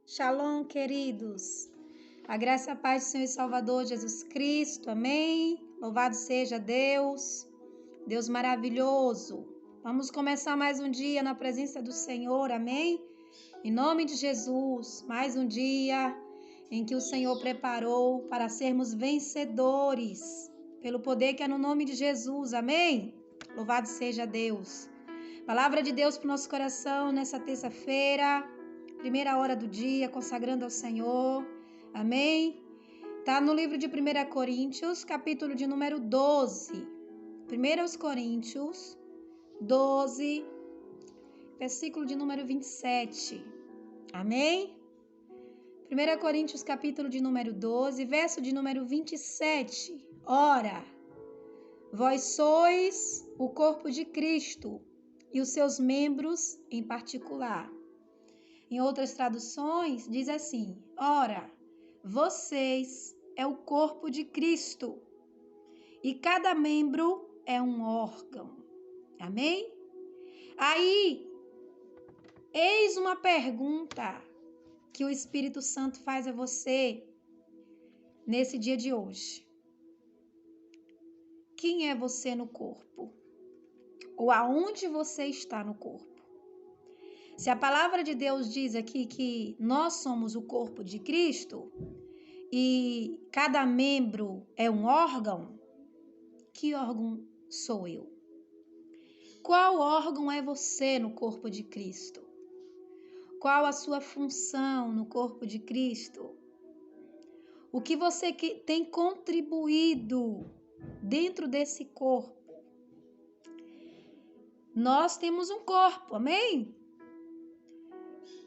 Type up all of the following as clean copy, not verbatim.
Shalom, queridos. A graça e a paz do Senhor e Salvador Jesus Cristo. Amém. Louvado seja Deus. Deus maravilhoso. Vamos começar mais um dia na presença do Senhor. Amém. Em nome de Jesus, mais um dia em que o Senhor preparou para sermos vencedores pelo poder que é no nome de Jesus. Amém. Louvado seja Deus. Palavra de Deus para o nosso coração nessa terça-feira. Primeira hora do dia, consagrando ao Senhor. Amém? Está no livro de 1 Coríntios, capítulo de número 12. 1 Coríntios 12, versículo de número 27. Amém? 1 Coríntios, capítulo de número 12, verso de número 27. Ora, vós sois o corpo de Cristo e os seus membros em particular. Em outras traduções, diz assim: ora, vocês é o corpo de Cristo e cada membro é um órgão. Amém? Aí, eis uma pergunta que o Espírito Santo faz a você nesse dia de hoje. Quem é você no corpo? Ou aonde você está no corpo? Se a palavra de Deus diz aqui que nós somos o corpo de Cristo e cada membro é um órgão, que órgão sou eu? Qual órgão é você no corpo de Cristo? Qual a sua função no corpo de Cristo? O que você tem contribuído dentro desse corpo? Nós temos um corpo, amém?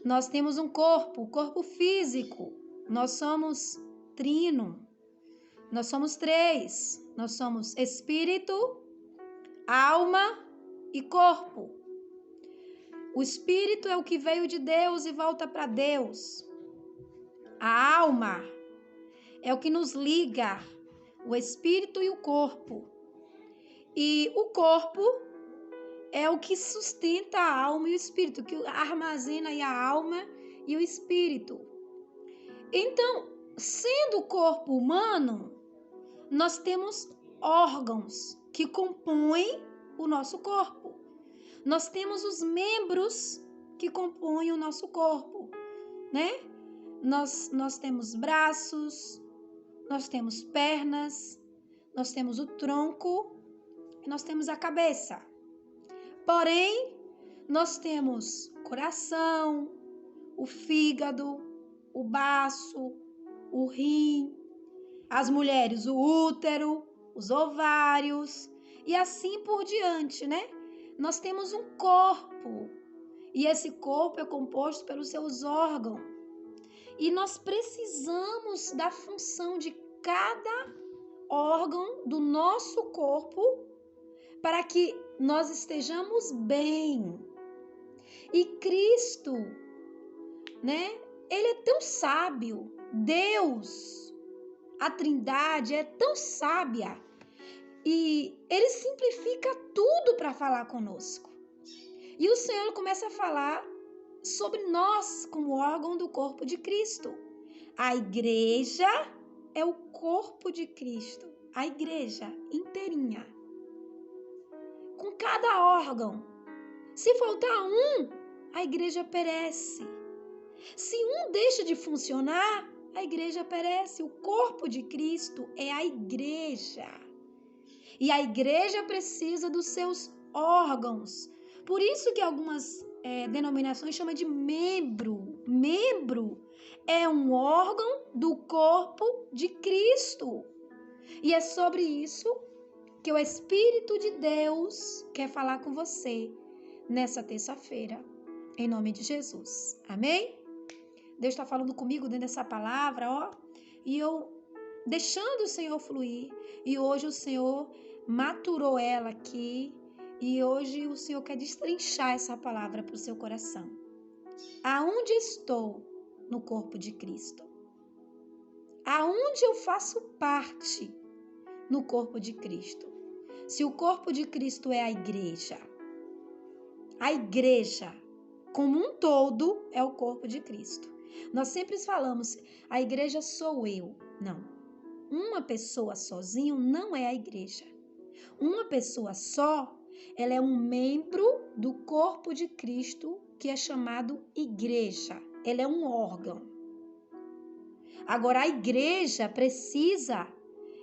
Nós temos um corpo, o corpo físico. Nós somos trino. Nós somos três. Nós somos espírito, alma e corpo. O espírito é o que veio de Deus e volta para Deus. A alma é o que nos liga, o espírito e o corpo. E o corpo é o que sustenta a alma e o espírito, que armazena aí a alma e o espírito. Então, sendo o corpo humano, nós temos órgãos que compõem o nosso corpo. Nós temos os membros que compõem o nosso corpo, né? Nós temos braços, nós temos pernas, nós temos o tronco e nós temos a cabeça. Porém, nós temos coração, o fígado, o baço, o rim, as mulheres, o útero, os ovários e assim por diante, né? Nós temos um corpo e esse corpo é composto pelos seus órgãos. E nós precisamos da função de cada órgão do nosso corpo para que nós estejamos bem. E Cristo, né? Ele é tão sábio. Deus, a Trindade é tão sábia. E ele simplifica tudo para falar conosco. E o Senhor começa a falar sobre nós como órgão do corpo de Cristo. A igreja é o corpo de Cristo. A igreja inteirinha. Com cada órgão. Se faltar um, a igreja perece. Se um deixa de funcionar, a igreja perece. O corpo de Cristo é a igreja. E a igreja precisa dos seus órgãos. Por isso que algumas denominações chamam de membro. Membro é um órgão do corpo de Cristo. E é sobre isso que o Espírito de Deus quer falar com você nessa terça-feira, em nome de Jesus. Amém? Deus está falando comigo dentro dessa palavra, ó. E eu deixando o Senhor fluir. E hoje o Senhor maturou ela aqui. E hoje o Senhor quer destrinchar essa palavra para o seu coração. Aonde estou no corpo de Cristo? Aonde eu faço parte no corpo de Cristo? Se o corpo de Cristo é a igreja como um todo é o corpo de Cristo. Nós sempre falamos, a igreja sou eu. Não. Uma pessoa sozinho não é a igreja. Uma pessoa só, ela é um membro do corpo de Cristo que é chamado igreja. Ela é um órgão. Agora, a igreja precisa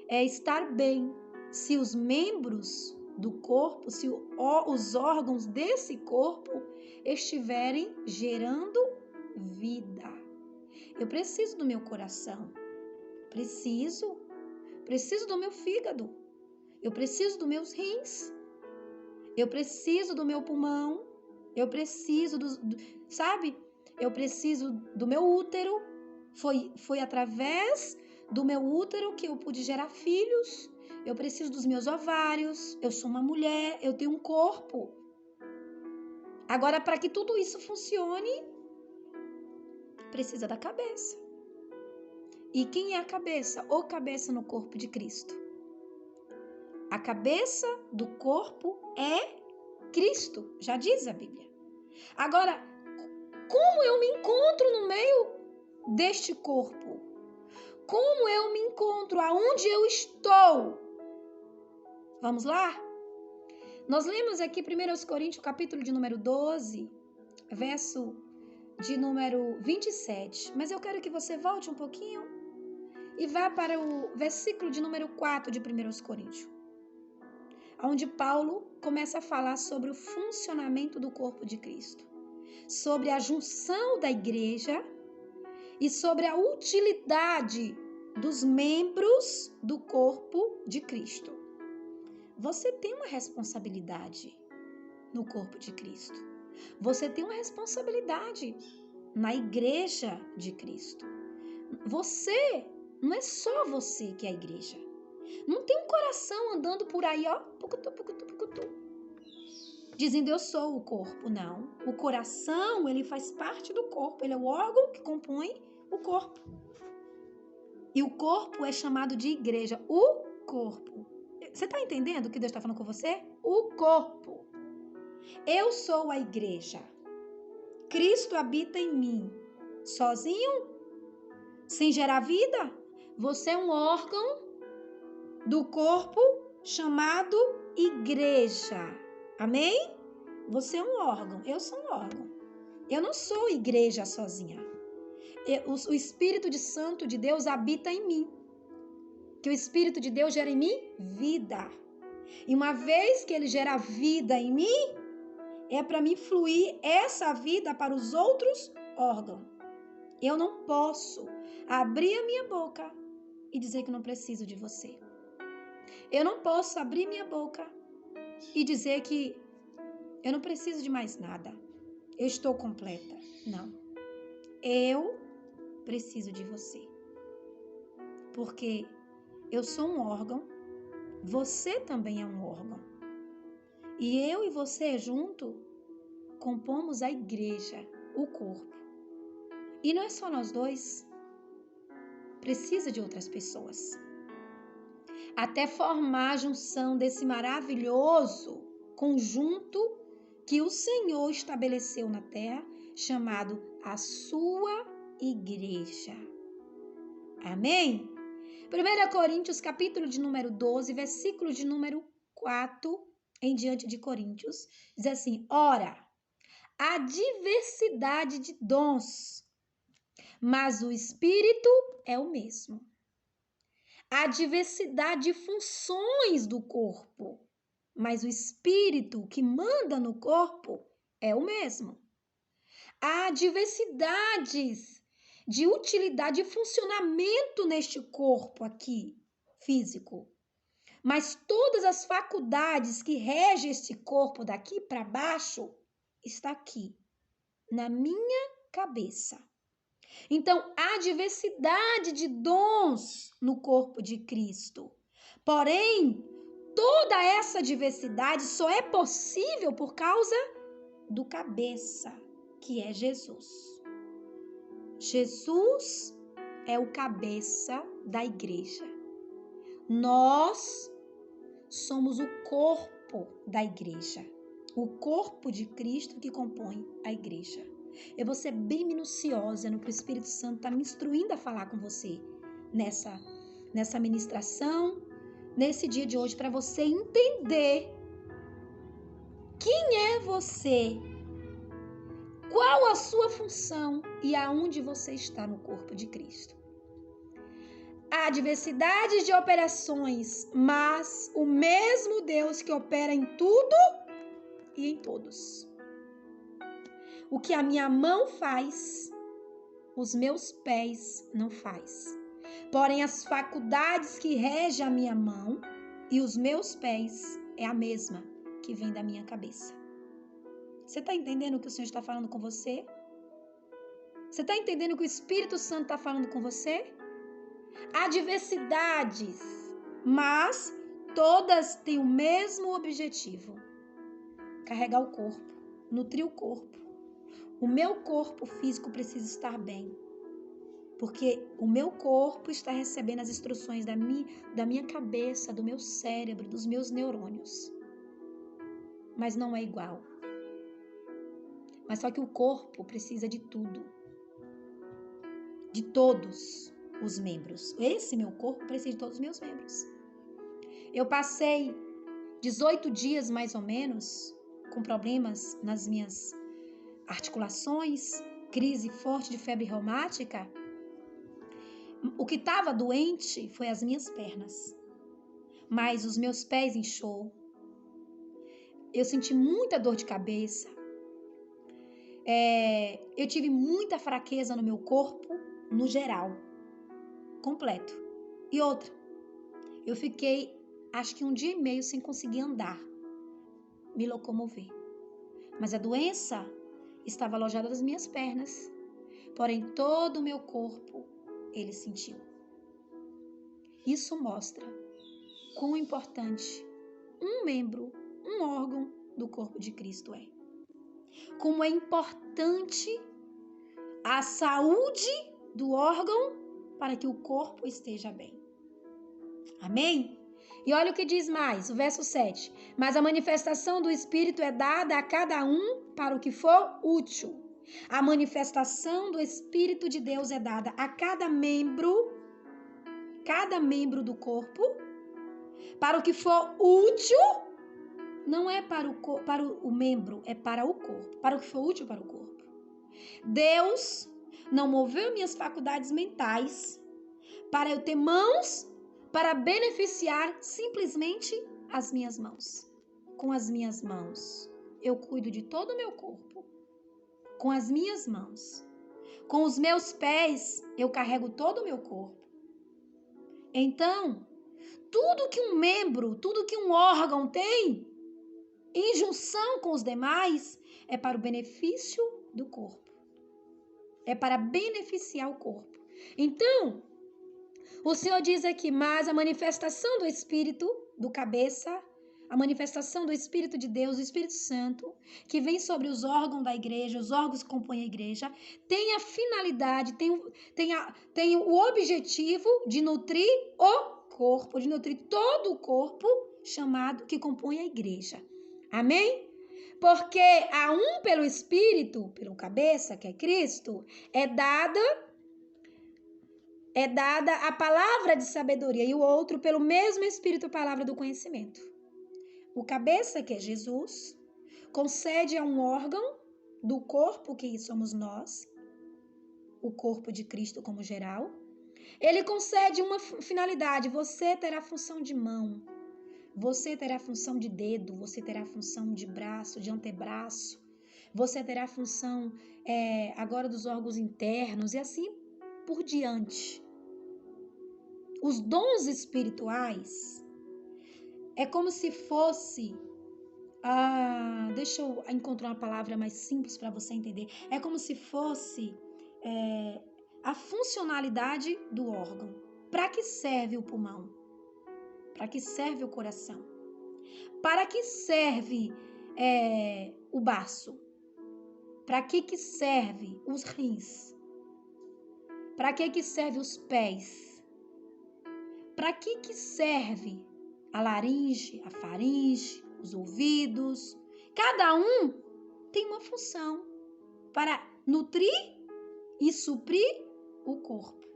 estar bem. Se os membros do corpo, se os órgãos desse corpo estiverem gerando vida. Eu preciso do meu coração. Preciso do meu fígado. Eu preciso dos meus rins. Eu preciso do meu pulmão. Eu preciso sabe? Eu preciso do meu útero. Foi através do meu útero que eu pude gerar filhos. Eu preciso dos meus ovários. Eu sou uma mulher. Eu tenho um corpo. Agora, para que tudo isso funcione, precisa da cabeça. E quem é a cabeça? Ou cabeça no corpo de Cristo? A cabeça do corpo é Cristo, já diz a Bíblia. Agora, como eu me encontro no meio deste corpo? Como eu me encontro? Aonde eu estou? Vamos lá? Nós lemos aqui 1 Coríntios, capítulo de número 12, verso de número 27. Mas eu quero que você volte um pouquinho e vá para o versículo de número 4 de 1 Coríntios, onde Paulo começa a falar sobre o funcionamento do corpo de Cristo, sobre a junção da igreja e sobre a utilidade dos membros do corpo de Cristo. Você tem uma responsabilidade no corpo de Cristo. Você tem uma responsabilidade na igreja de Cristo. Não é só você que é a igreja. Não tem um coração andando por aí, ó, pucutu, pucutu, pucutu, dizendo eu sou o corpo. Não. O coração, ele faz parte do corpo. Ele é o órgão que compõe o corpo. E o corpo é chamado de igreja. O corpo. Você está entendendo o que Deus está falando com você? O corpo. Eu sou a igreja. Cristo habita em mim. Sozinho? Sem gerar vida? Você é um órgão do corpo chamado igreja. Amém? Você é um órgão. Eu sou um órgão. Eu não sou igreja sozinha. O Espírito de Santo de Deus habita em mim. Que o Espírito de Deus gera em mim vida. E uma vez que ele gera vida em mim, é para mim fluir essa vida para os outros órgãos. Eu não posso abrir a minha boca e dizer que não preciso de você. Eu não posso abrir minha boca e dizer que eu não preciso de mais nada. Eu estou completa. Não. Eu preciso de você. Porque eu sou um órgão, você também é um órgão. E eu e você junto compomos a igreja, o corpo. E não é só nós dois. Precisa de outras pessoas. Até formar a junção desse maravilhoso conjunto que o Senhor estabeleceu na terra, chamado a sua igreja. Amém? 1 Coríntios, capítulo de número 12, versículo de número 4, em diante de Coríntios, diz assim: ora, há diversidade de dons, mas o Espírito é o mesmo. Há diversidade de funções do corpo, mas o Espírito que manda no corpo é o mesmo. Há diversidades de utilidade e funcionamento neste corpo aqui, físico. Mas todas as faculdades que regem este corpo daqui para baixo está aqui, na minha cabeça. Então, há diversidade de dons no corpo de Cristo. Porém, toda essa diversidade só é possível por causa do cabeça, que é Jesus. Jesus é o cabeça da igreja. Nós somos o corpo da igreja. O corpo de Cristo que compõe a igreja. Eu vou ser bem minuciosa no que o Espírito Santo está me instruindo a falar com você nessa ministração, nesse dia de hoje, para você entender quem é você, qual a sua função e aonde você está no corpo de Cristo. Há diversidade de operações, mas o mesmo Deus que opera em tudo e em todos. O que a minha mão faz, os meus pés não faz. Porém, as faculdades que regem a minha mão e os meus pés é a mesma que vem da minha cabeça. Você está entendendo o que o Senhor está falando com você? Você está entendendo o que o Espírito Santo está falando com você? Há diversidades, mas todas têm o mesmo objetivo: carregar o corpo, nutrir o corpo. O meu corpo físico precisa estar bem, porque o meu corpo está recebendo as instruções da minha cabeça, do meu cérebro, dos meus neurônios. Mas não é igual. Mas só que o corpo precisa de tudo, de todos os membros. Esse meu corpo precisa de todos os meus membros. Eu passei 18 dias, mais ou menos, com problemas nas minhas articulações, crise forte de febre reumática. O que estava doente foi as minhas pernas, mas os meus pés inchou. Eu senti muita dor de cabeça. Eu tive muita fraqueza no meu corpo, no geral, completo. E outra, eu fiquei, acho que 1 dia e meio sem conseguir andar, me locomover. Mas a doença estava alojada nas minhas pernas, porém todo o meu corpo ele sentiu. Isso mostra quão importante um membro, um órgão do corpo de Cristo é. Como é importante a saúde do órgão para que o corpo esteja bem. Amém? E olha o que diz mais, o verso 7. Mas a manifestação do Espírito é dada a cada um para o que for útil. A manifestação do Espírito de Deus é dada a cada membro do corpo, para o que for útil. Não é para o membro, é para o corpo. Para o que for útil para o corpo. Deus não moveu minhas faculdades mentais para eu ter mãos para beneficiar simplesmente as minhas mãos. Com as minhas mãos, eu cuido de todo o meu corpo. Com as minhas mãos. Com os meus pés, eu carrego todo o meu corpo. Então, tudo que um membro, tudo que um órgão tem, em junção com os demais, é para o benefício do corpo. É para beneficiar o corpo. Então, o Senhor diz aqui, mas a manifestação do Espírito, do cabeça, a manifestação do Espírito de Deus, o Espírito Santo, que vem sobre os órgãos da igreja, os órgãos que compõem a igreja, tem a finalidade, tem o objetivo de nutrir o corpo, de nutrir todo o corpo chamado que compõe a igreja. Amém? Porque a um pelo Espírito, pelo cabeça, que é Cristo, é dada a palavra de sabedoria, e o outro pelo mesmo Espírito a palavra do conhecimento. O cabeça, que é Jesus, concede a um órgão do corpo, que somos nós, o corpo de Cristo como geral. Ele concede uma finalidade: você terá função de mão, você terá função de dedo, você terá função de braço, de antebraço, você terá função agora dos órgãos internos e assim por diante. Os dons espirituais é como se fosse, deixa eu encontrar uma palavra mais simples para você entender. É como se fosse a funcionalidade do órgão. Para que serve o pulmão? Para que serve o coração? Para que serve o baço? Para que serve os rins? Para que serve os pés? Para que serve a laringe, a faringe, os ouvidos? Cada um tem uma função para nutrir e suprir o corpo.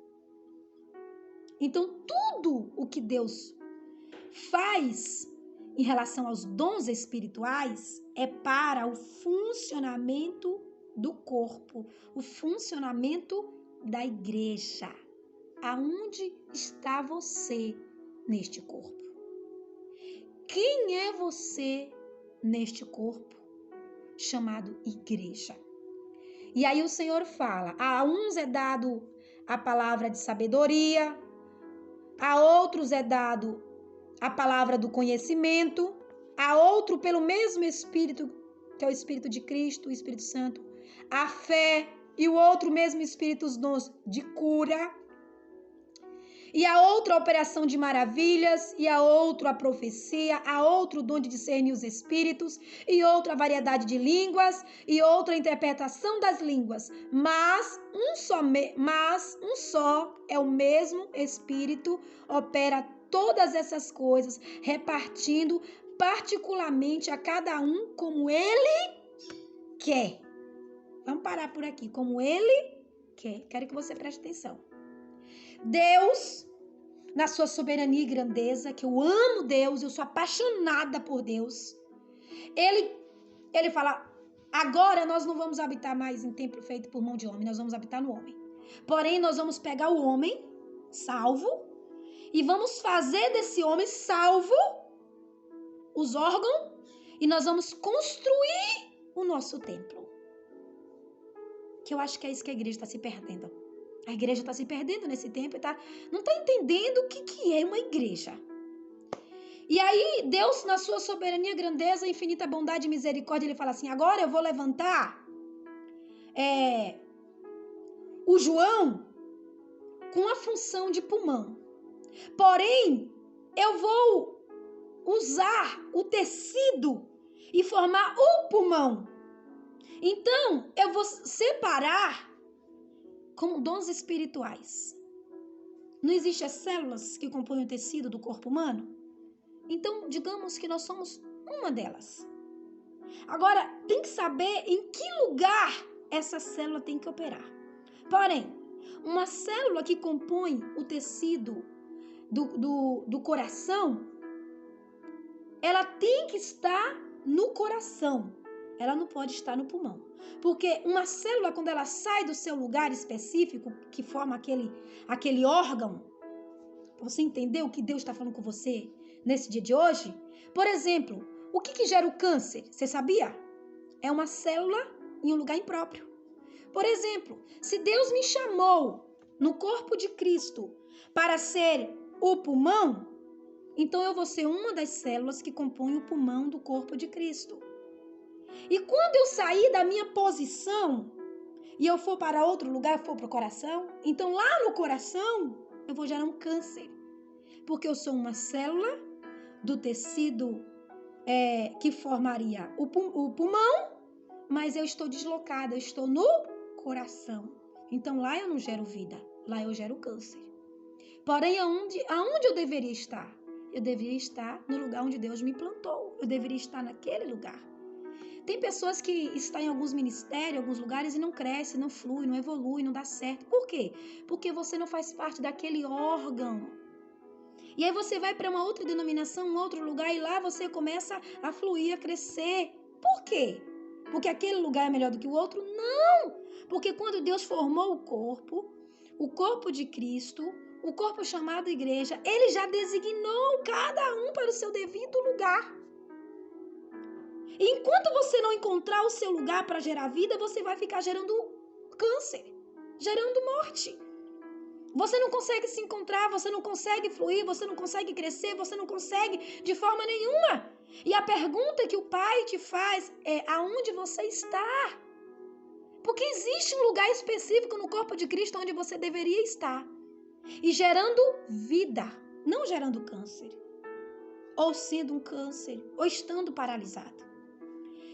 Então, tudo o que Deus faz em relação aos dons espirituais é para o funcionamento do corpo, o funcionamento da igreja. Aonde está você neste corpo? Quem é você neste corpo chamado igreja? E aí o Senhor fala, a uns é dado a palavra de sabedoria, a outros é dado a palavra do conhecimento, a outro pelo mesmo Espírito, que é o Espírito de Cristo, o Espírito Santo, a fé, e o outro mesmo Espírito, os dons de cura, e a outra a operação de maravilhas, e a outro a profecia, a outro o dom de discernir os espíritos, e outra a variedade de línguas, e outra a interpretação das línguas. Mas um só é o mesmo Espírito, opera todas essas coisas, repartindo particularmente a cada um como ele quer. Vamos parar por aqui. Como ele quer. Quero que você preste atenção. Deus, na sua soberania e grandeza, que eu amo Deus, eu sou apaixonada por Deus. Ele fala, agora nós não vamos habitar mais em templo feito por mão de homem, nós vamos habitar no homem. Porém, nós vamos pegar o homem salvo e vamos fazer desse homem salvo os órgãos e nós vamos construir o nosso templo. Que eu acho que é isso que a igreja está se perdendo. A igreja está se perdendo nesse tempo e não está entendendo o que é uma igreja. E aí, Deus, na sua soberania, grandeza, infinita bondade e misericórdia, ele fala assim, agora eu vou levantar o João com a função de pulmão. Porém, eu vou usar o tecido e formar o pulmão. Então, eu vou separar como dons espirituais. Não existem as células que compõem o tecido do corpo humano? Então, digamos que nós somos uma delas. Agora, tem que saber em que lugar essa célula tem que operar. Porém, uma célula que compõe o tecido do coração, ela tem que estar no coração. Ela não pode estar no pulmão. Porque uma célula, quando ela sai do seu lugar específico, que forma aquele órgão, você entendeu o que Deus está falando com você nesse dia de hoje? Por exemplo, o que gera o câncer? Você sabia? É uma célula em um lugar impróprio. Por exemplo, se Deus me chamou no corpo de Cristo para ser o pulmão, então eu vou ser uma das células que compõem o pulmão do corpo de Cristo. E quando eu sair da minha posição e eu for para outro lugar, for para o coração, então lá no coração eu vou gerar um câncer. Porque eu sou uma célula do tecido que formaria o pulmão, mas eu estou deslocada, eu estou no coração. Então lá eu não gero vida, lá eu gero câncer. Porém, aonde eu deveria estar? Eu deveria estar no lugar onde Deus me plantou. Eu deveria estar naquele lugar. Tem pessoas que estão em alguns ministérios, alguns lugares e não cresce, não flui, não evolui, não dá certo. Por quê? Porque você não faz parte daquele órgão. E aí você vai para uma outra denominação, um outro lugar e lá você começa a fluir, a crescer. Por quê? Porque aquele lugar é melhor do que o outro? Não! Porque quando Deus formou o corpo de Cristo, o corpo chamado igreja, ele já designou cada um para o seu devido lugar. E enquanto você não encontrar o seu lugar para gerar vida, você vai ficar gerando câncer, gerando morte. Você não consegue se encontrar, você não consegue fluir, você não consegue crescer, você não consegue de forma nenhuma. E a pergunta que o Pai te faz é aonde você está? Porque existe um lugar específico no corpo de Cristo onde você deveria estar. E gerando vida, não gerando câncer. Ou sendo um câncer, ou estando paralisado.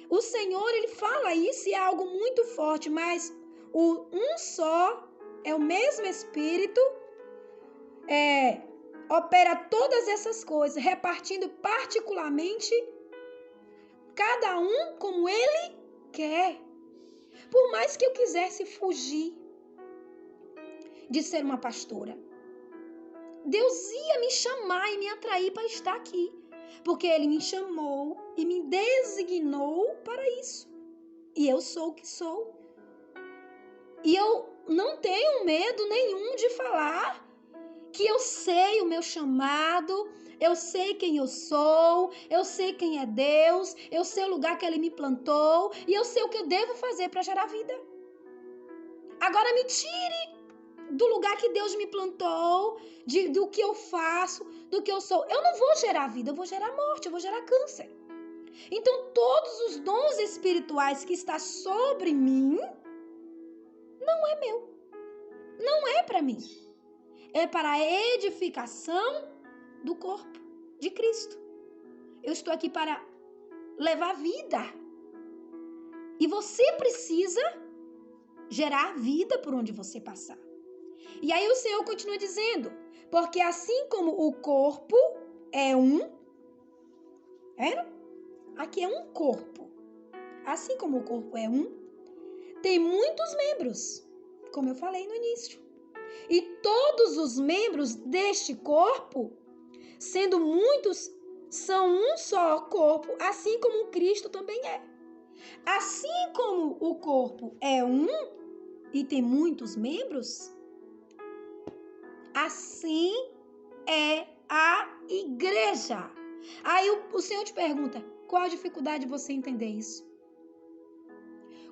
O Senhor, ele fala isso e é algo muito forte, mas um só é o mesmo Espírito, opera todas essas coisas, repartindo particularmente cada um como ele quer. Por mais que eu quisesse fugir de ser uma pastora, Deus ia me chamar e me atrair para estar aqui. Porque Ele me chamou e me designou para isso. E eu sou o que sou. E eu não tenho medo nenhum de falar que eu sei o meu chamado, eu sei quem eu sou, eu sei quem é Deus, eu sei o lugar que Ele me plantou e eu sei o que eu devo fazer para gerar vida. Agora me tire do lugar que Deus me plantou, do que eu faço, do que eu sou. Eu não vou gerar vida, eu vou gerar morte, eu vou gerar câncer. Então, todos os dons espirituais que estão sobre mim, não é meu. Não é para mim. É para a edificação do corpo de Cristo. Eu estou aqui para levar vida. E você precisa gerar vida por onde você passar. E aí o Senhor continua dizendo, porque assim como o corpo é aqui é um corpo. Assim como o corpo é tem muitos membros, como eu falei no início. E todos os membros deste corpo, sendo muitos, são um só corpo, assim como Cristo também é. Assim como o corpo é e tem muitos membros, assim é a igreja. Aí o Senhor te pergunta, qual a dificuldade de você entender isso?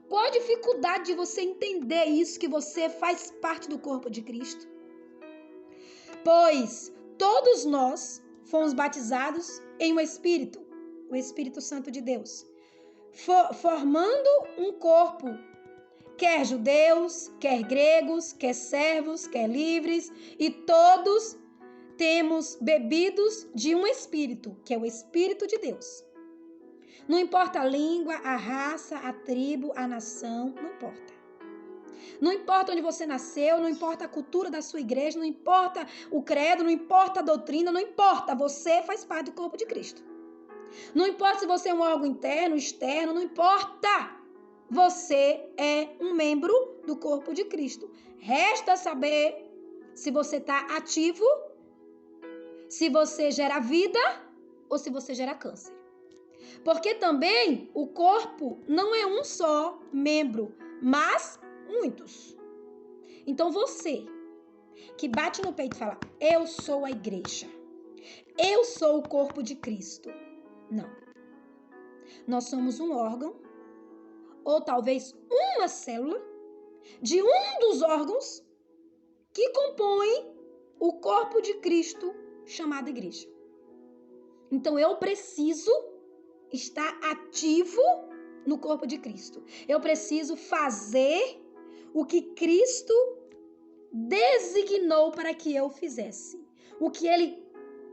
Qual a dificuldade de você entender isso, que você faz parte do corpo de Cristo? Pois todos nós fomos batizados em um Espírito, o Espírito Santo de Deus, formando um corpo, quer judeus, quer gregos, quer servos, quer livres, e todos temos bebidos de um Espírito, que é o Espírito de Deus. Não importa a língua, a raça, a tribo, a nação, não importa. Não importa onde você nasceu, não importa a cultura da sua igreja, não importa o credo, não importa a doutrina, não importa. Você faz parte do corpo de Cristo. Não importa se você é um órgão interno, externo, não importa. Você é um membro do corpo de Cristo. Resta saber se você está ativo, se você gera vida ou se você gera câncer. Porque também o corpo não é um só membro, mas muitos. Então você que bate no peito e fala, eu sou a igreja, eu sou o corpo de Cristo. Não. Nós somos um órgão, ou talvez uma célula, de um dos órgãos que compõem o corpo de Cristo chamado igreja. Então eu preciso estar ativo no corpo de Cristo. Eu preciso fazer o que Cristo designou para que eu fizesse. O que Ele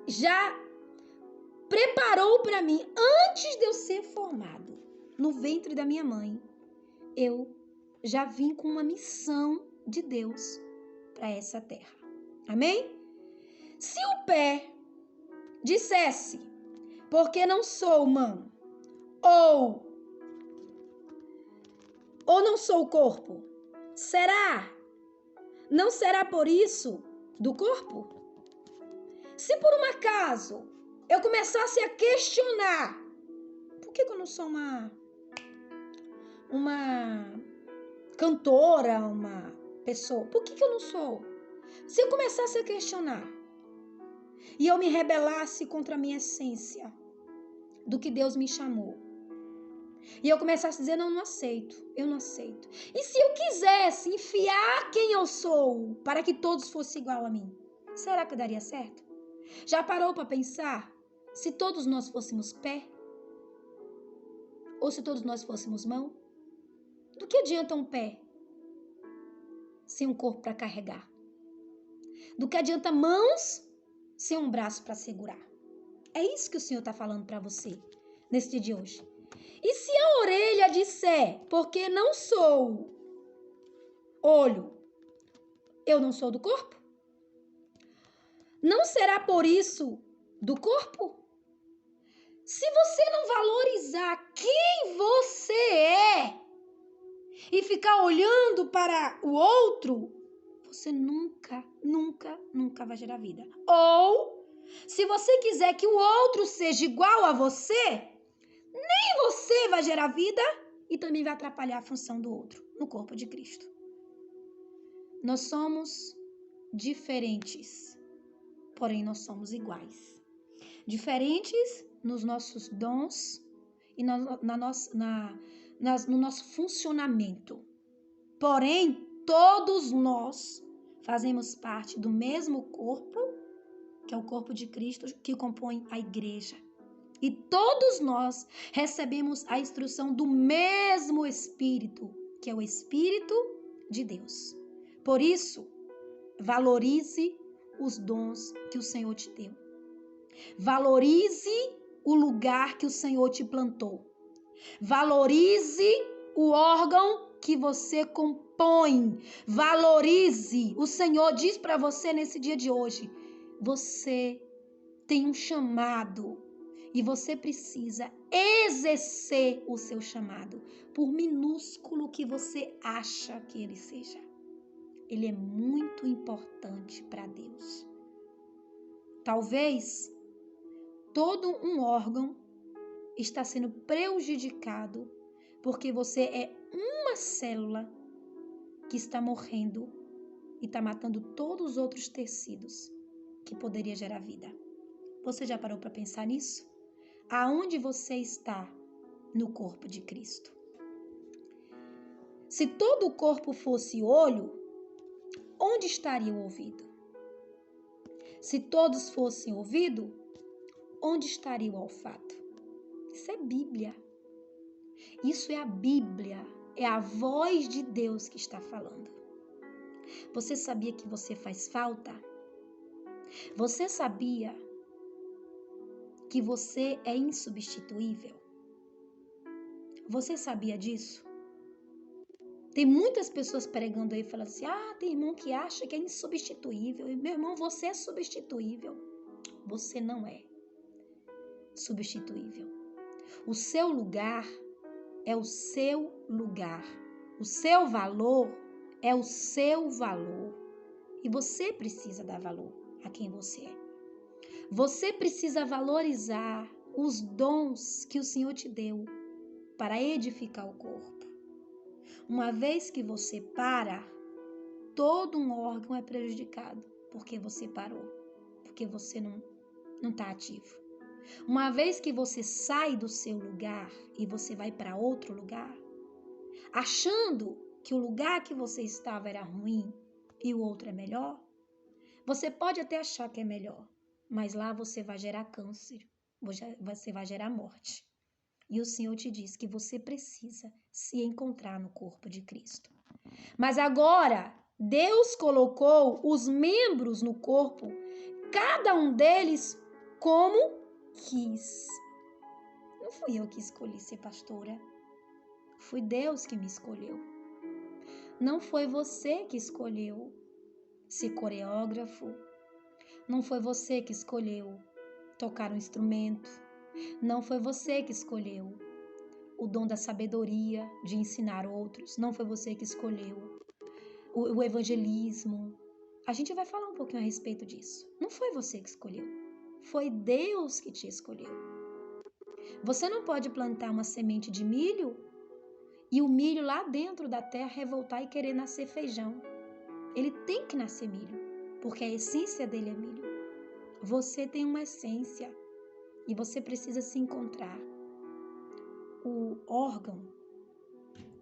já preparou para mim antes de eu ser formado no ventre da minha mãe. Eu já vim com uma missão de Deus para essa terra. Amém? Se o pé dissesse, porque não sou mão, ou não sou o corpo, não será por isso do corpo? Se por um acaso eu começasse a questionar, por que eu não sou uma cantora, uma pessoa? Por que eu não sou? Se eu começasse a questionar e eu me rebelasse contra a minha essência do que Deus me chamou, e eu começasse a dizer, não aceito, eu não aceito. E se eu quisesse enfiar quem eu sou para que todos fossem igual a mim, será que daria certo? Já parou para pensar se todos nós fôssemos pé? Ou se todos nós fôssemos mão? Do que adianta um pé sem um corpo para carregar? Do que adianta mãos sem um braço para segurar? É isso que o Senhor está falando para você nesse dia de hoje. E se a orelha disser, porque não sou olho, eu não sou do corpo? Não será por isso do corpo? Se você não valorizar quem você é e ficar olhando para o outro, você nunca vai gerar vida. Ou, se você quiser que o outro seja igual a você, nem você vai gerar vida e também vai atrapalhar a função do outro no corpo de Cristo. Nós somos diferentes, porém nós somos iguais. Diferentes nos nossos dons e no nosso funcionamento. Porém, todos nós fazemos parte do mesmo corpo, que é o corpo de Cristo, que compõe a igreja. E todos nós recebemos a instrução do mesmo Espírito, que é o Espírito de Deus. Por isso, valorize os dons que o Senhor te deu. Valorize o lugar que o Senhor te plantou. Valorize o órgão que você compõe. Valorize. O Senhor diz para você nesse dia de hoje: você tem um chamado e você precisa exercer o seu chamado, por minúsculo que você acha que ele seja. Ele é muito importante para Deus. Talvez todo um órgão está sendo prejudicado porque você é uma célula que está morrendo e está matando todos os outros tecidos que poderia gerar vida. Você já parou para pensar nisso? Aonde você está no corpo de Cristo? Se todo o corpo fosse olho, onde estaria o ouvido? Se todos fossem ouvido, onde estaria o olfato? Isso é Bíblia. Isso é a Bíblia. É a voz de Deus que está falando. Você sabia que você faz falta? Você sabia que você é insubstituível? Você sabia disso? Tem muitas pessoas pregando aí falando assim: tem irmão que acha que é insubstituível. E, meu irmão, você é substituível. Você não é substituível. O seu lugar é o seu lugar. O seu valor é o seu valor. E você precisa dar valor a quem você é. Você precisa valorizar os dons que o Senhor te deu para edificar o corpo. Uma vez que você para, todo um órgão é prejudicado porque você parou, porque você não está ativo. Uma vez que você sai do seu lugar e você vai para outro lugar, achando que o lugar que você estava era ruim e o outro é melhor, você pode até achar que é melhor, mas lá você vai gerar câncer, você vai gerar morte. E o Senhor te diz que você precisa se encontrar no corpo de Cristo. Mas agora, Deus colocou os membros no corpo, cada um deles como quis. Não fui eu que escolhi ser pastora. Foi Deus que me escolheu. Não foi você que escolheu ser coreógrafo. Não foi você que escolheu tocar um instrumento. Não foi você que escolheu o dom da sabedoria, de ensinar outros. Não foi você que escolheu o evangelismo. A gente vai falar um pouquinho a respeito disso. Não foi você que escolheu. Foi Deus que te escolheu. Você não pode plantar uma semente de milho e o milho lá dentro da terra revoltar e querer nascer feijão. Ele tem que nascer milho, porque a essência dele é milho. Você tem uma essência e você precisa se encontrar. O órgão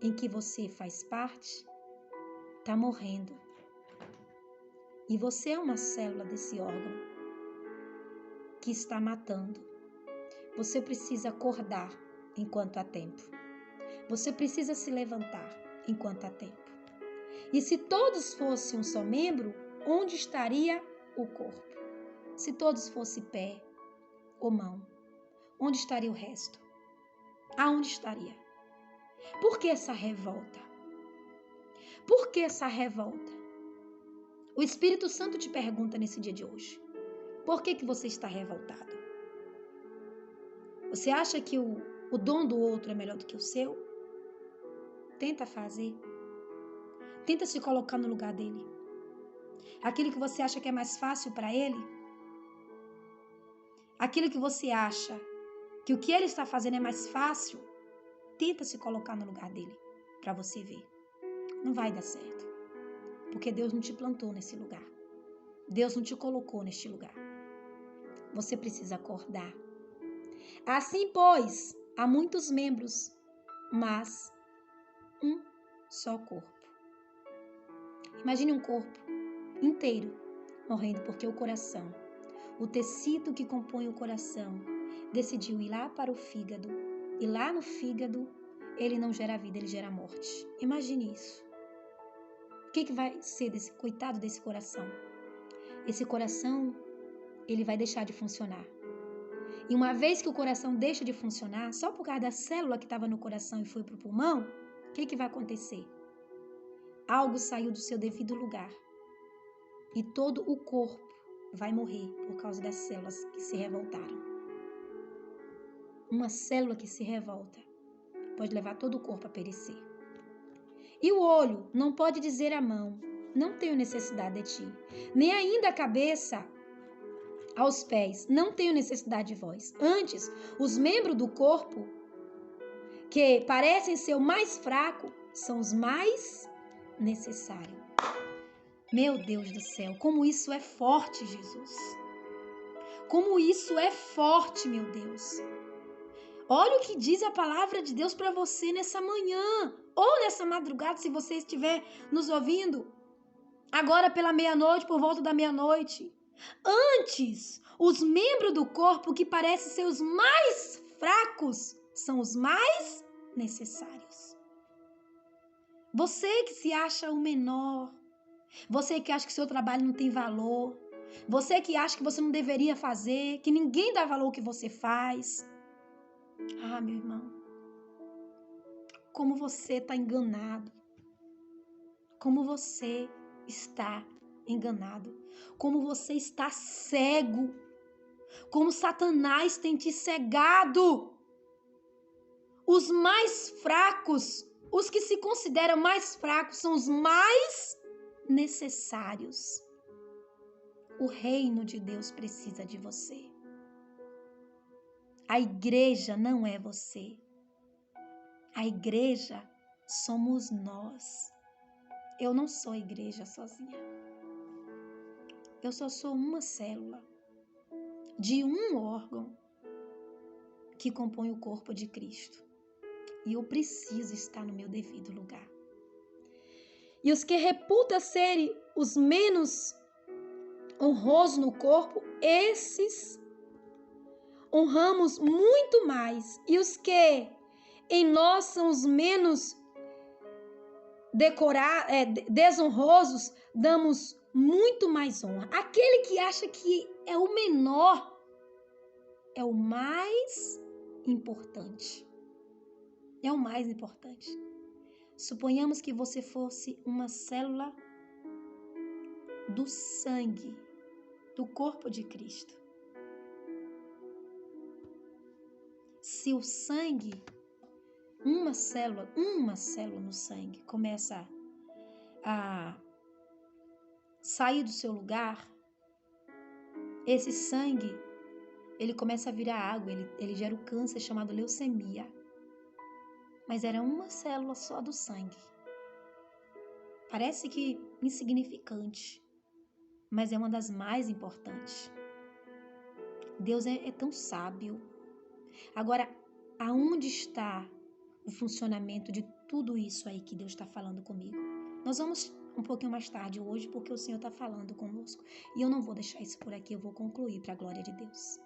em que você faz parte está morrendo. E você é uma célula desse órgão que está matando. Você precisa acordar enquanto há tempo. Você precisa se levantar enquanto há tempo. E se todos fossem um só membro, onde estaria o corpo? Se todos fossem pé ou mão, onde estaria o resto? Aonde estaria? Por que essa revolta? Por que essa revolta? O Espírito Santo te pergunta nesse dia de hoje: por que você está revoltado? Você acha que o dom do outro é melhor do que o seu? Tenta fazer. Tenta se colocar no lugar dele. Aquilo que você acha que é mais fácil para ele, aquilo que você acha que o que ele está fazendo é mais fácil, tenta se colocar no lugar dele, para você ver. Não vai dar certo, porque Deus não te plantou nesse lugar. Deus não te colocou neste lugar. Você precisa acordar. Assim, pois, há muitos membros, mas um só corpo. Imagine um corpo inteiro morrendo porque o coração, o tecido que compõe o coração, decidiu ir lá para o fígado, e lá no fígado ele não gera vida, ele gera morte. Imagine isso. O que vai ser desse coitado desse coração? Esse coração, ele vai deixar de funcionar. E uma vez que o coração deixa de funcionar, só por causa da célula que estava no coração e foi para o pulmão, o que vai acontecer? Algo saiu do seu devido lugar. E todo o corpo vai morrer por causa das células que se revoltaram. Uma célula que se revolta pode levar todo o corpo a perecer. E o olho não pode dizer à mão, não tenho necessidade de ti. Nem ainda a cabeça aos pés, não tenho necessidade de vós. Antes, os membros do corpo, que parecem ser o mais fraco, são os mais necessários. Meu Deus do céu, como isso é forte, Jesus. Como isso é forte, meu Deus. Olha o que diz a palavra de Deus para você nessa manhã, ou nessa madrugada, se você estiver nos ouvindo, agora pela meia-noite, por volta da meia-noite. Antes, os membros do corpo que parecem ser os mais fracos são os mais necessários. Você que se acha o menor, você que acha que seu trabalho não tem valor, você que acha que você não deveria fazer, que ninguém dá valor ao que você faz. Ah, meu irmão, como você está enganado. Como você está enganado. Como você está cego. Como Satanás tem te cegado. Os mais fracos, os que se consideram mais fracos, são os mais necessários. O reino de Deus precisa de você. A igreja não é você. A igreja somos nós. Eu não sou igreja sozinha. Eu só sou uma célula de um órgão que compõe o corpo de Cristo. E eu preciso estar no meu devido lugar. E os que reputam serem os menos honrosos no corpo, esses honramos muito mais. E os que em nós são os menos desonrosos, damos muito mais honra. Aquele que acha que é o menor é o mais importante. É o mais importante. Suponhamos que você fosse uma célula do sangue do corpo de Cristo. Se o sangue, uma célula no sangue começa a sair do seu lugar, esse sangue, ele começa a virar água, ele gera o câncer chamado leucemia. Mas era uma célula só do sangue. Parece que insignificante, mas é uma das mais importantes. Deus é tão sábio. Agora, aonde está o funcionamento de tudo isso aí que Deus está falando comigo? Nós vamos um pouquinho mais tarde hoje, porque o Senhor está falando conosco. E eu não vou deixar isso por aqui, eu vou concluir para a glória de Deus.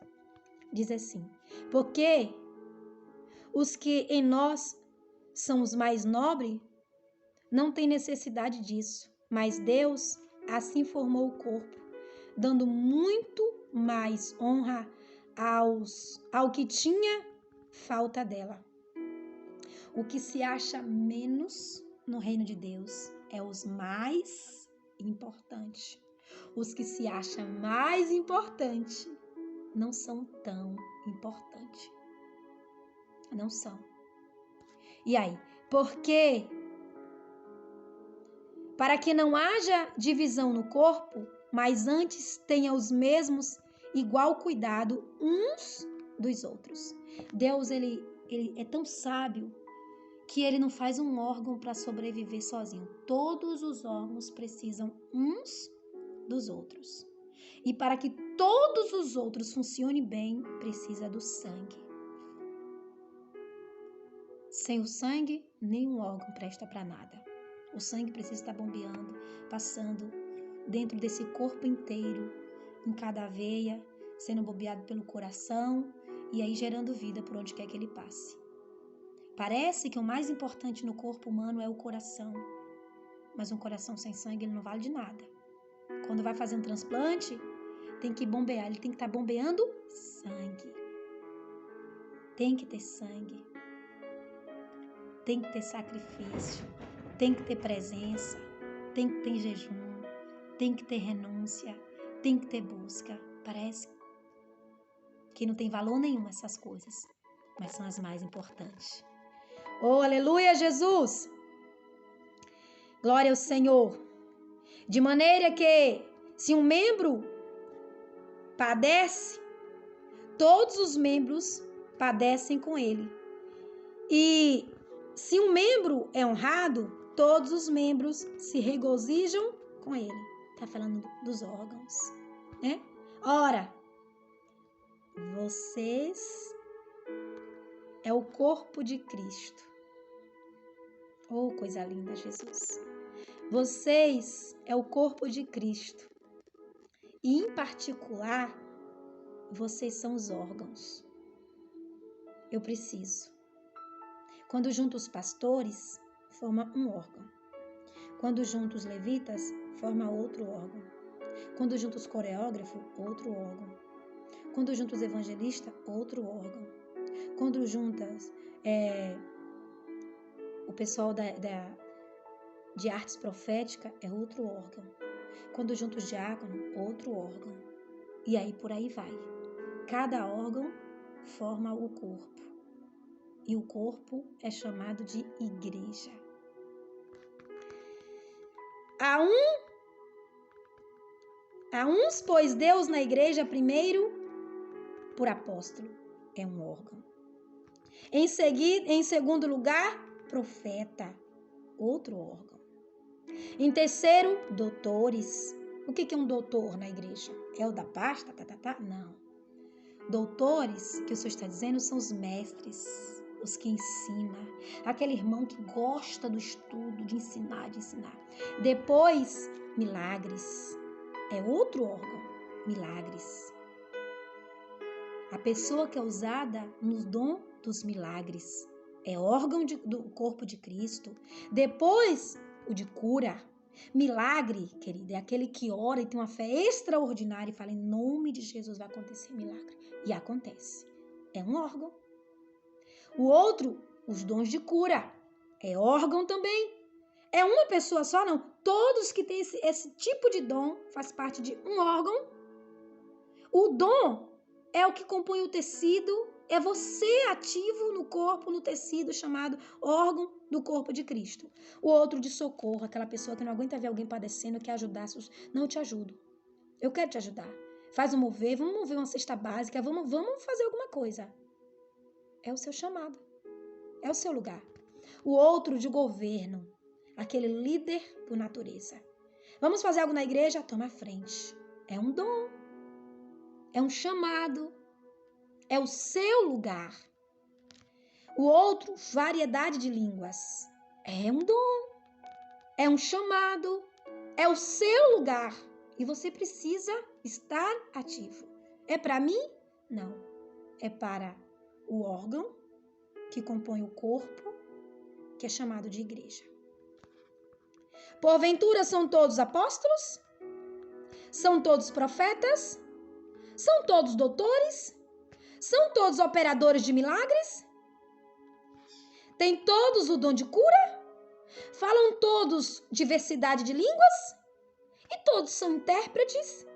Diz assim: porque os que em nós são os mais nobres não têm necessidade disso, mas Deus assim formou o corpo, dando muito mais honra ao que tinha falta dela. O que se acha menos no reino de Deus é os mais importantes. Os que se acham mais importantes não são tão importantes. Não são. E aí? Porque para que não haja divisão no corpo, mas antes tenha os mesmos igual cuidado uns dos outros. Deus, ele é tão sábio que ele não faz um órgão para sobreviver sozinho. Todos os órgãos precisam uns dos outros. E para que todos os outros funcionem bem, precisa do sangue. Sem o sangue, nenhum órgão presta para nada. O sangue precisa estar bombeando, passando dentro desse corpo inteiro, em cada veia, sendo bombeado pelo coração e aí gerando vida por onde quer que ele passe. Parece que o mais importante no corpo humano é o coração, mas um coração sem sangue ele não vale de nada. Quando vai fazer um transplante, tem que bombear, ele tem que estar bombeando sangue. Tem que ter sangue. Tem que ter sacrifício, tem que ter presença, tem que ter jejum, tem que ter renúncia, tem que ter busca. Parece que não tem valor nenhum essas coisas, mas são as mais importantes. Oh, aleluia, Jesus! Glória ao Senhor! De maneira que, se um membro padece, todos os membros padecem com ele. E se um membro é honrado, todos os membros se regozijam com ele. Está falando dos órgãos, né? Ora, vocês é o corpo de Cristo. Oh, coisa linda, Jesus. Vocês é o corpo de Cristo. E, em particular, vocês são os órgãos. Eu preciso. Quando junto os pastores, forma um órgão. Quando junto os levitas, forma outro órgão. Quando junto os coreógrafos, outro órgão. Quando junto os evangelistas, outro órgão. Quando juntas o pessoal de artes proféticas, é outro órgão. Quando junto os diáconos, outro órgão. E aí por aí vai. Cada órgão forma o corpo. E o corpo é chamado de igreja. Há uns, pois Deus na igreja primeiro por apóstolo, é um órgão. Em segundo lugar, profeta, outro órgão. Em terceiro, doutores. O que é um doutor na igreja? É o da pasta? Não. Doutores, que o Senhor está dizendo, são os mestres. Os que ensina, aquele irmão que gosta do estudo, de ensinar. Depois, milagres, é outro órgão, milagres. A pessoa que é usada nos dons dos milagres, é órgão do corpo de Cristo. Depois, o de cura. Milagre, querida, é aquele que ora e tem uma fé extraordinária e fala, em nome de Jesus vai acontecer milagre. E acontece. É um órgão. O outro, os dons de cura, é órgão também. É uma pessoa só, não. Todos que têm esse tipo de dom faz parte de um órgão. O dom é o que compõe o tecido, é você ativo no corpo, no tecido, chamado órgão do corpo de Cristo. O outro de socorro, aquela pessoa que não aguenta ver alguém padecendo, quer ajudar. Não, eu te ajudo. Eu quero te ajudar. Faz um mover, vamos mover uma cesta básica, vamos fazer alguma coisa. É o seu chamado, é o seu lugar. O outro de governo, aquele líder por natureza. Vamos fazer algo na igreja? Toma a frente. É um dom, é um chamado, é o seu lugar. O outro, variedade de línguas. É um dom, é um chamado, é o seu lugar. E você precisa estar ativo. É para mim? Não. É para o órgão que compõe o corpo, que é chamado de igreja. Porventura são todos apóstolos? São todos profetas? São todos doutores? São todos operadores de milagres? Têm todos o dom de cura? Falam todos diversidade de línguas? E todos são intérpretes?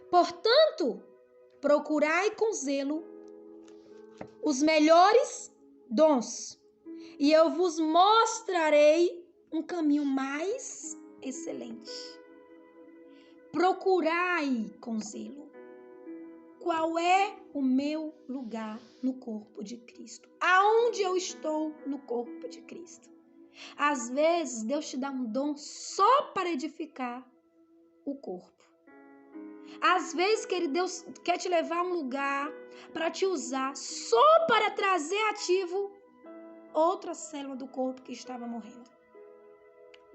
Portanto, procurai com zelo os melhores dons, e eu vos mostrarei um caminho mais excelente. Procurai com zelo qual é o meu lugar no corpo de Cristo. Aonde eu estou no corpo de Cristo. Às vezes, Deus te dá um dom só para edificar o corpo. Às vezes, querido, Deus quer te levar a um lugar para te usar só para trazer ativo outra célula do corpo que estava morrendo.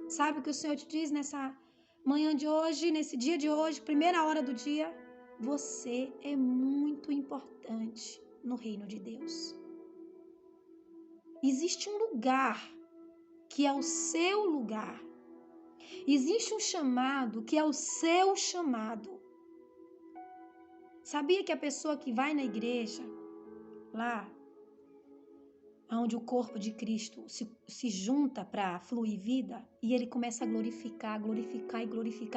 Sabe o que o Senhor te diz nessa manhã de hoje, nesse dia de hoje, primeira hora do dia? Você é muito importante no reino de Deus. Existe um lugar que é o seu lugar. Existe um chamado que é o seu chamado. Sabia que a pessoa que vai na igreja, lá, onde o corpo de Cristo se junta para fluir vida, e ele começa a glorificar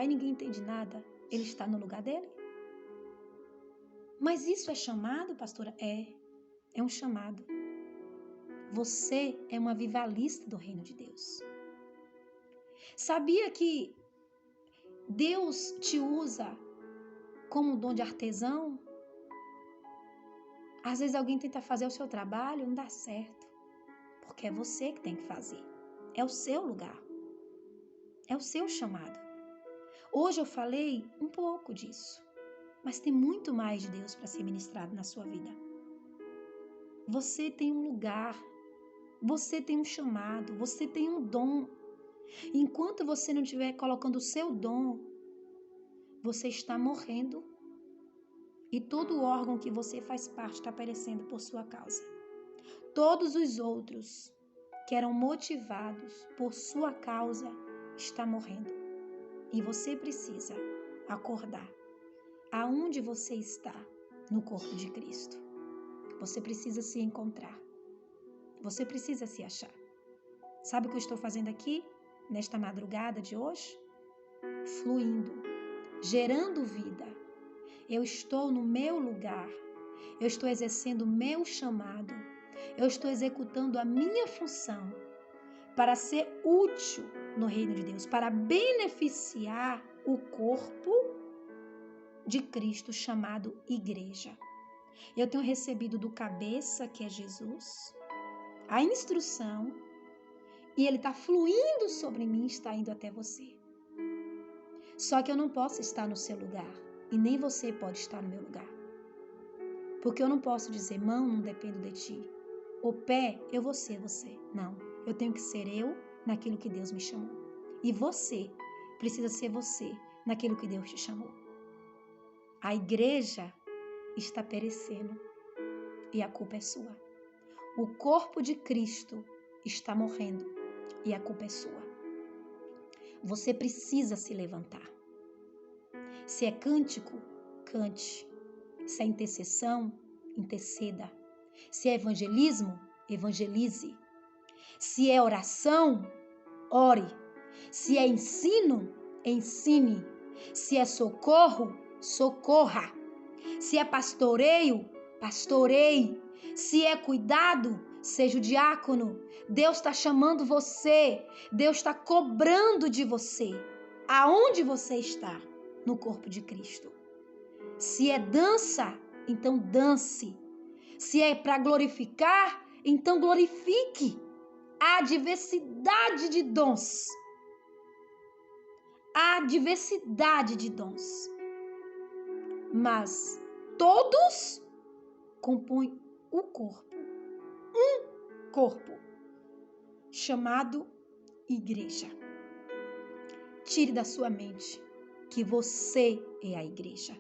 e ninguém entende nada, ele está no lugar dele? Mas isso é chamado, pastora? É um chamado. Você é uma avivalista do reino de Deus. Sabia que Deus te usa como um dom de artesão? Às vezes alguém tenta fazer o seu trabalho, não dá certo. Porque é você que tem que fazer. É o seu lugar. É o seu chamado. Hoje eu falei um pouco disso. Mas tem muito mais de Deus para ser ministrado na sua vida. Você tem um lugar. Você tem um chamado. Você tem um dom. Enquanto você não estiver colocando o seu dom, você está morrendo. E todo órgão que você faz parte está perecendo por sua causa. Todos os outros que eram motivados por sua causa estão morrendo. E você precisa acordar. Aonde você está no corpo de Cristo? Você precisa se encontrar. Você precisa se achar. Sabe o que eu estou fazendo aqui, nesta madrugada de hoje? Fluindo, gerando vida. Eu estou no meu lugar. Eu estou exercendo o meu chamado. Eu estou executando a minha função para ser útil no reino de Deus, para beneficiar o corpo de Cristo chamado igreja. Eu tenho recebido do cabeça, que é Jesus, a instrução, e ele está fluindo sobre mim, está indo até você. Só que eu não posso estar no seu lugar, e nem você pode estar no meu lugar. Porque eu não posso dizer, mão, não dependo de ti. O pé, eu vou ser você. Não, eu tenho que ser eu naquilo que Deus me chamou. E você precisa ser você naquilo que Deus te chamou. A igreja está perecendo e a culpa é sua. O corpo de Cristo está morrendo e a culpa é sua. Você precisa se levantar. Se é cântico, cante. Se é intercessão, interceda. Se é evangelismo, evangelize. Se é oração, ore. Se é ensino, ensine. Se é socorro, socorra. Se é pastoreio, pastoreie. Se é cuidado, seja o diácono. Deus está chamando você. Deus está cobrando de você. Aonde você está no corpo de Cristo? Se é dança, então dance. Se é para glorificar, então glorifique. Há diversidade de dons. Há diversidade de dons. Mas todos compõem o corpo. Um corpo chamado igreja. Tire da sua mente que você é a igreja.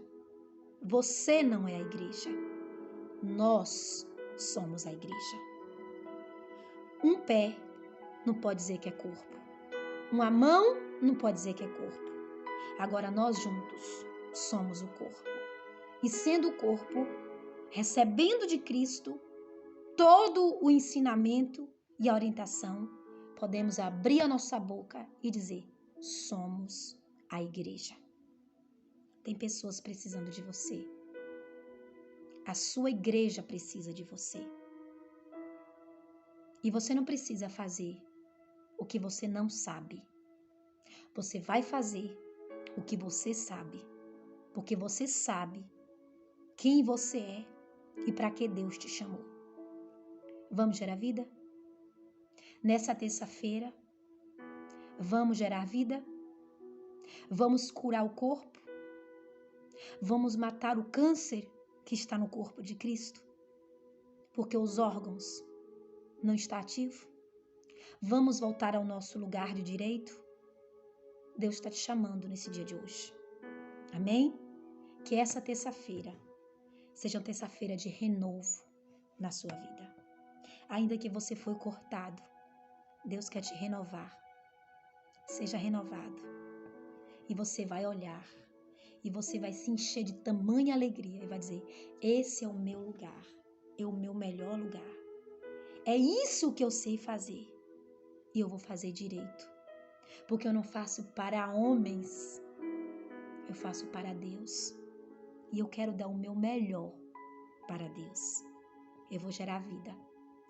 Você não é a igreja. Nós somos a igreja. Um pé não pode dizer que é corpo. Uma mão não pode dizer que é corpo. Agora nós juntos somos o corpo. E sendo o corpo, recebendo de Cristo todo o ensinamento e a orientação, podemos abrir a nossa boca e dizer: somos a igreja. Tem pessoas precisando de você. A sua igreja precisa de você. E você não precisa fazer o que você não sabe. Você vai fazer o que você sabe, porque você sabe quem você é e para que Deus te chamou. Vamos gerar vida? Nessa terça-feira, vamos gerar vida? Vamos curar o corpo? Vamos matar o câncer que está no corpo de Cristo? Porque os órgãos não estão ativos? Vamos voltar ao nosso lugar de direito? Deus está te chamando nesse dia de hoje. Amém? Que essa terça-feira seja uma terça-feira de renovo na sua vida. Ainda que você foi cortado, Deus quer te renovar. Seja renovado. E você vai olhar. E você vai se encher de tamanha alegria. E vai dizer, esse é o meu lugar. É o meu melhor lugar. É isso que eu sei fazer. E eu vou fazer direito. Porque eu não faço para homens. Eu faço para Deus. E eu quero dar o meu melhor para Deus. Eu vou gerar vida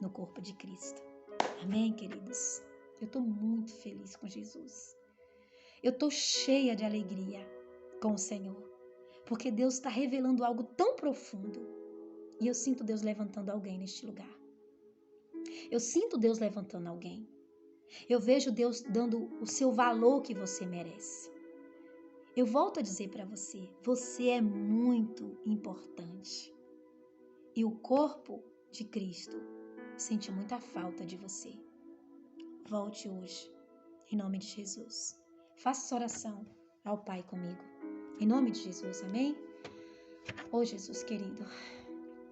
no corpo de Cristo. Amém, queridos? Eu estou muito feliz com Jesus. Eu estou cheia de alegria com o Senhor. Porque Deus está revelando algo tão profundo. E eu sinto Deus levantando alguém neste lugar. Eu sinto Deus levantando alguém. Eu vejo Deus dando o seu valor que você merece. Eu volto a dizer para você, você é muito importante. E o corpo de Cristo sente muita falta de você. Volte hoje, em nome de Jesus. Faça essa oração ao Pai comigo. Em nome de Jesus, amém? Ô Jesus querido,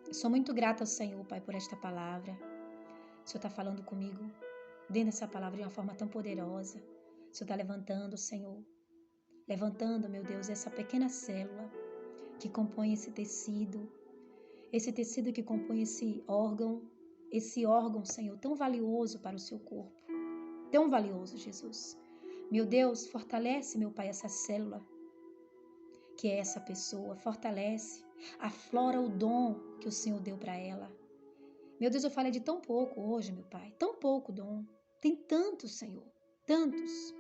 eu sou muito grata ao Senhor, Pai, por esta palavra. O Senhor está falando comigo dentro dessa palavra de uma forma tão poderosa. O Senhor está levantando, Senhor. Levantando, meu Deus, essa pequena célula que compõe esse tecido que compõe esse órgão, Senhor, tão valioso para o seu corpo. Tão valioso, Jesus. Meu Deus, fortalece, meu Pai, essa célula, que é essa pessoa. Fortalece, aflora o dom que o Senhor deu para ela. Meu Deus, eu falei de tão pouco hoje, meu Pai. Tão pouco dom. Tem tantos, Senhor. Tantos.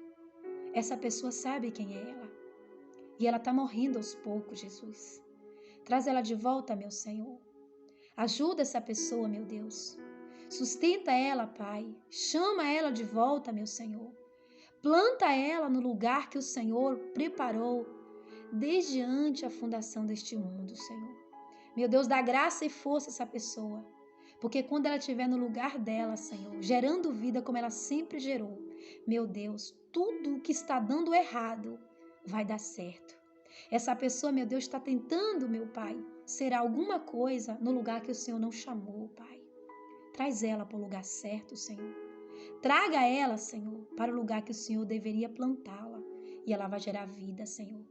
Essa pessoa sabe quem é ela. E ela está morrendo aos poucos, Jesus. Traz ela de volta, meu Senhor. Ajuda essa pessoa, meu Deus. Sustenta ela, Pai. Chama ela de volta, meu Senhor. Planta ela no lugar que o Senhor preparou desde antes a fundação deste mundo, Senhor. Meu Deus, dá graça e força a essa pessoa. Porque quando ela estiver no lugar dela, Senhor, gerando vida como ela sempre gerou, meu Deus, tudo o que está dando errado vai dar certo. Essa pessoa, meu Deus, está tentando, meu Pai, ser alguma coisa no lugar que o Senhor não chamou, Pai. Traz ela para o lugar certo, Senhor. Traga ela, Senhor, para o lugar que o Senhor deveria plantá-la. E ela vai gerar vida, Senhor.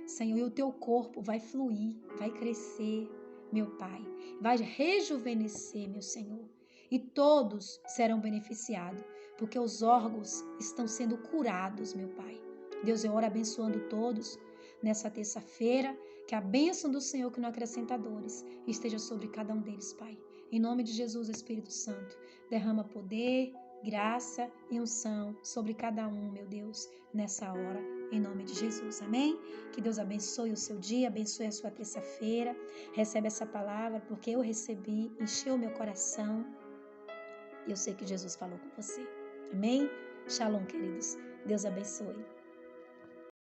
Senhor, e o teu corpo vai fluir, vai crescer, meu Pai. Vai rejuvenescer, meu Senhor. E todos serão beneficiados, porque os órgãos estão sendo curados, meu Pai. Deus, eu oro abençoando todos nessa terça-feira, que a bênção do Senhor, que não acrescenta dores, esteja sobre cada um deles, Pai. Em nome de Jesus, Espírito Santo, derrama poder, graça e unção sobre cada um, meu Deus, nessa hora, em nome de Jesus, amém? Que Deus abençoe o seu dia, abençoe a sua terça-feira, recebe essa palavra, porque eu recebi, encheu o meu coração, e eu sei que Jesus falou com você, amém? Shalom, queridos, Deus abençoe.